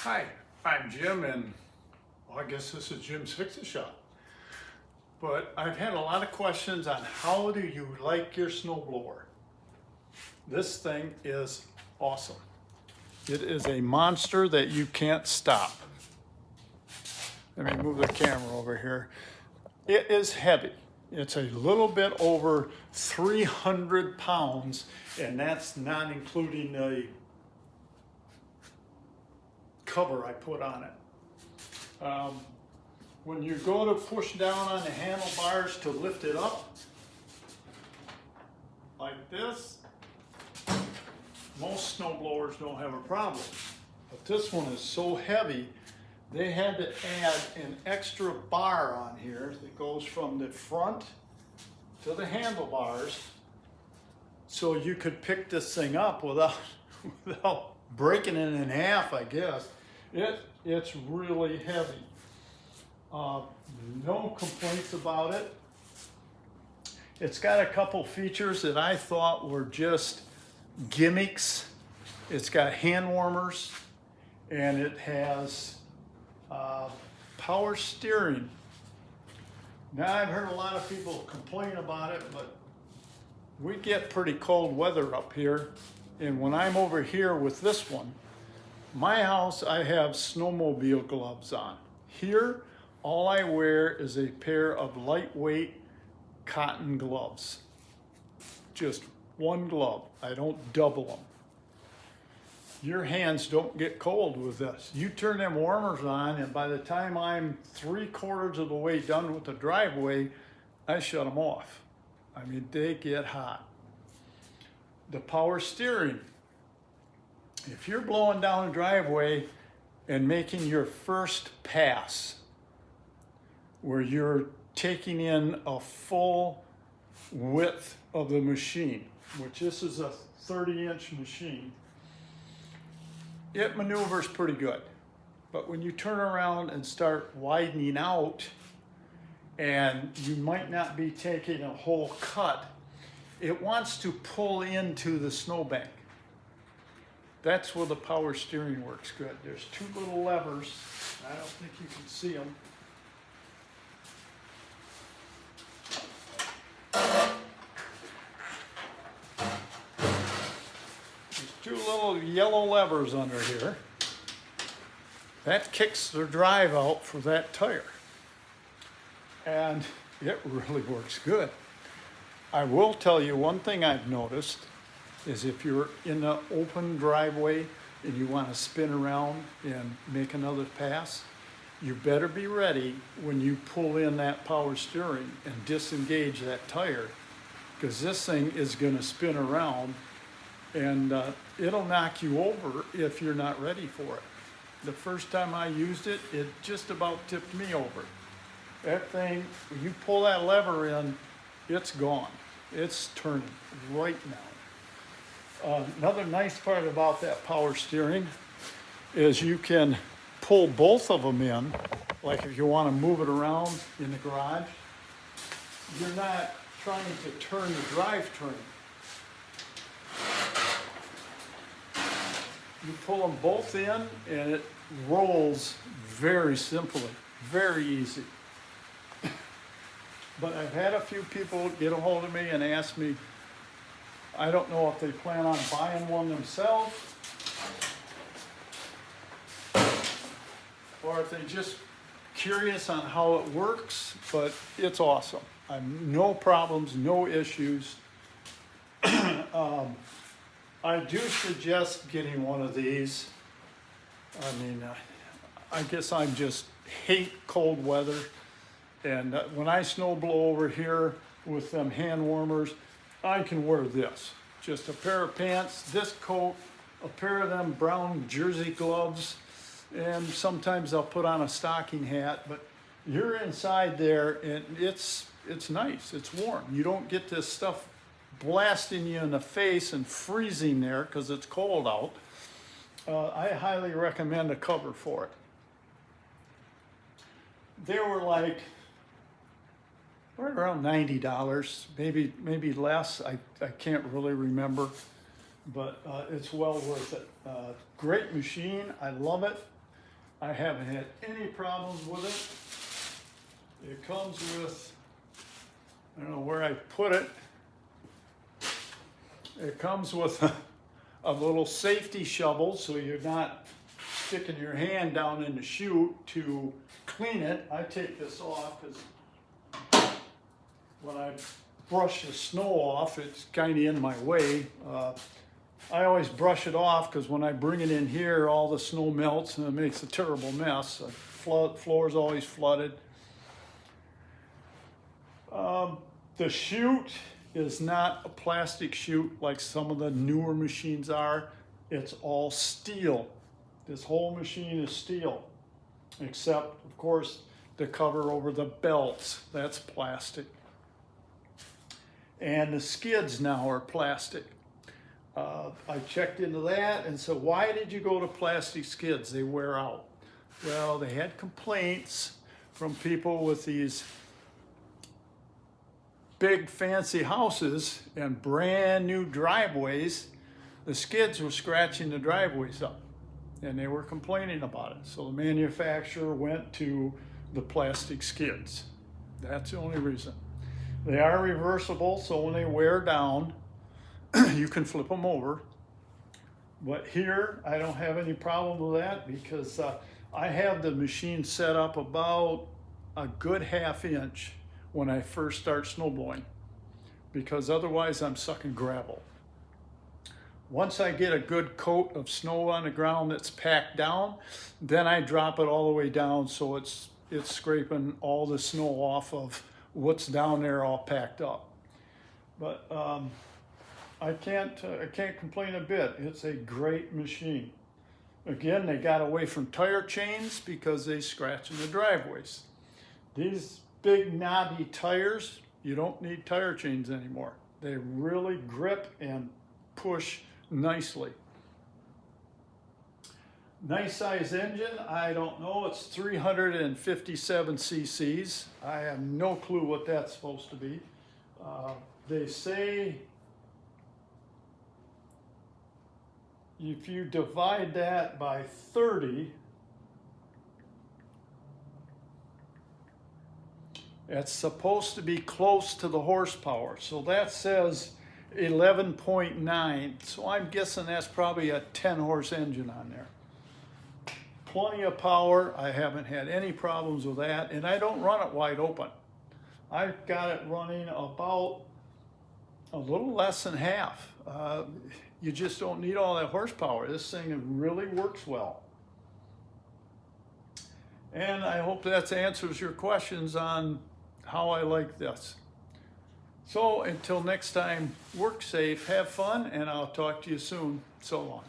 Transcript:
Hi, I'm Jim, and well, I guess this is Jim's Fix-It Shop. But I've had a lot of questions on how do you like your snowblower. This thing is awesome. It is a monster that you can't stop. Let me move the camera over here. It is heavy. It's a little bit over 300 pounds, and that's not including the cover I put on it. When you go to push down on the handlebars to lift it up, like this, most snowblowers don't have a problem. But this one is so heavy, they had to add an extra bar on here that goes from the front to the handlebars so you could pick this thing up without breaking it in half, I guess. It's really heavy. No complaints about it. It's got a couple features that I thought were just gimmicks. It's got hand warmers, and it has power steering. Now, I've heard a lot of people complain about it, but we get pretty cold weather up here, and when I'm over here with this one, my house, I have snowmobile gloves on. Here, all I wear is a pair of lightweight cotton gloves. Just one glove. I don't double them. Your hands don't get cold with this. You turn them warmers on, and by the time I'm 3/4 of the way done with the driveway, I shut them off. I mean, they get hot. The power steering. If you're blowing down a driveway and making your first pass, where you're taking in a full width of the machine, which this is a 30-inch machine, it maneuvers pretty good. But when you turn around and start widening out, and you might not be taking a whole cut, it wants to pull into the snowbank. That's where the power steering works good. There's two little levers. I don't think you can see them. There's two little yellow levers under here. That kicks the drive out for that tire. And it really works good. I will tell you one thing I've noticed is if you're in an open driveway and you want to spin around and make another pass, you better be ready when you pull in that power steering and disengage that tire, because this thing is going to spin around and it'll knock you over if you're not ready for it. The first time I used it, it just about tipped me over. That thing, when you pull that lever in, it's gone. It's turning right now. Another nice part about that power steering is you can pull both of them in, like if you want to move it around in the garage. You're not trying to turn the drivetrain. You pull them both in and it rolls very simply, very easy. But I've had a few people get a hold of me and ask me, I don't know if they plan on buying one themselves or if they're just curious on how it works, but it's awesome. No problems, no issues. I do suggest getting one of these. I mean, I guess I just hate cold weather. And when I snow blow over here with them hand warmers, I can wear this. Just a pair of pants, this coat, a pair of them brown jersey gloves, and sometimes I'll put on a stocking hat, but you're inside there and it's nice, it's warm. You don't get this stuff blasting you in the face and freezing there because it's cold out. I highly recommend a cover for it. They were like right around $90, maybe less. I can't really remember, but it's well worth it. Great machine, I love it. I haven't had any problems with it. It comes with, I don't know where I put it. It comes with a little safety shovel, so you're not sticking your hand down in the chute to clean it. I take this off because when I brush the snow off, it's kind of in my way. I always brush it off because when I bring it in here, all the snow melts and it makes a terrible mess. The floor's always flooded. The chute is not a plastic chute like some of the newer machines are. It's all steel. This whole machine is steel, except, of course, the cover over the belts. That's plastic. And the skids now are plastic. I checked into that and said, why did you go to plastic skids? They wear out. Well, they had complaints from people with these big fancy houses and brand new driveways. The skids were scratching the driveways up and they were complaining about it. So the manufacturer went to the plastic skids. That's the only reason. They are reversible, so when they wear down, you can flip them over. But here, I don't have any problem with that because I have the machine set up about a good ½ inch when I first start snowblowing, because otherwise I'm sucking gravel. Once I get a good coat of snow on the ground that's packed down, then I drop it all the way down so it's scraping all the snow off of what's down there all packed up. But I can't complain a bit. It's a great machine. Again, they got away from tire chains because they scratch in the driveways. These big knobby tires, you don't need tire chains anymore. They really grip and push nicely. Nice size engine, I don't know, it's 357 cc's. I have no clue what that's supposed to be. They say if you divide that by 30, it's supposed to be close to the horsepower. So that says 11.9. So I'm guessing that's probably a 10 horse engine on there. Plenty of power. I haven't had any problems with that, and I don't run it wide open. I've got it running about a little less than half. You just don't need all that horsepower. This thing really works well. And I hope that answers your questions on how I like this. So until next time, work safe, have fun, and I'll talk to you soon. So long.